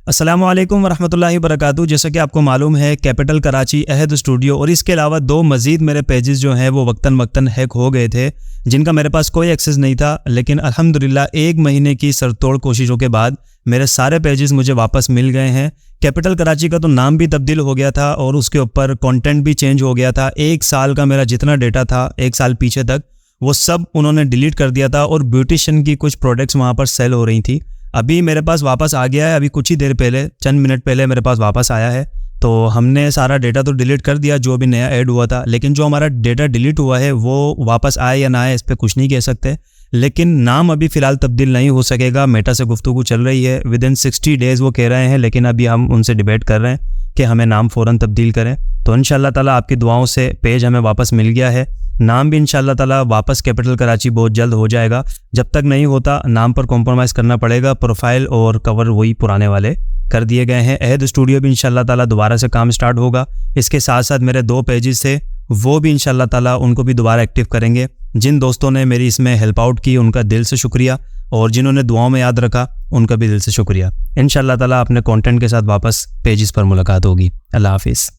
अस्सलामु अलैकुम वरहमतुल्लाहि वबरकातुहू। जैसा कि आपको मालूम है, कैपिटल कराची, अहद स्टूडियो और इसके अलावा दो मज़ीद मेरे पेजेस जो हैं वो वक्तन वक्तन हैक हो गए थे, जिनका मेरे पास कोई एक्सेस नहीं था। लेकिन अल्हम्दुलिल्लाह 1 महीने की सरतोड़ कोशिशों के बाद मेरे सारे पेजेस मुझे वापस मिल गए हैं। कैपिटल कराची का तो नाम भी तब्दील हो गया था और उसके ऊपर कंटेंट भी चेंज हो गया था। 1 साल का मेरा जितना डेटा था 1 साल पीछे तक, वो सब उन्होंने डिलीट कर दिया था और ब्यूटिशियन की कुछ प्रोडक्ट्स वहाँ पर सेल हो रही थी। अभी मेरे पास वापस आ गया है, अभी कुछ ही देर पहले, चंद मिनट पहले मेरे पास वापस आया है। तो हमने सारा डेटा तो डिलीट कर दिया जो भी नया ऐड हुआ था, लेकिन जो हमारा डेटा डिलीट हुआ है वो वापस आए या ना आए इस पर कुछ नहीं कह सकते। लेकिन नाम अभी फ़िलहाल तब्दील नहीं हो सकेगा। मेटा से गुफ्तगू चल रही है, विदिन 60 डेज़ वो कह रहे हैं, लेकिन अभी हम उनसे डिबेट कर रहे हैं कि हमें नाम फ़ौरन तब्दील करें। तो इंशाअल्लाह ताला आपकी दुआओं से पेज हमें वापस मिल गया है। नाम भी इंशाअल्लाह ताला वापस कैपिटल कराची बहुत जल्द हो जाएगा। जब तक नहीं होता नाम पर कॉम्प्रोमाइज़ करना पड़ेगा। प्रोफाइल और कवर वही पुराने वाले कर दिए गए हैं। अहद स्टूडियो भी इंशाअल्लाह ताला दोबारा से काम स्टार्ट होगा। इसके साथ साथ मेरे 2 पेजेस थे, वो भी इंशाअल्लाह ताला उनको भी दोबारा एक्टिव करेंगे। जिन दोस्तों ने मेरी इसमें हेल्प आउट की उनका दिल से शुक्रिया, और जिन्होंने दुआओं में याद रखा उनका भी दिल से शुक्रिया। इंशाअल्लाह ताला अपने कंटेंट के साथ वापस पेजेस पर मुलाकात होगी। अल्लाह हाफिज़।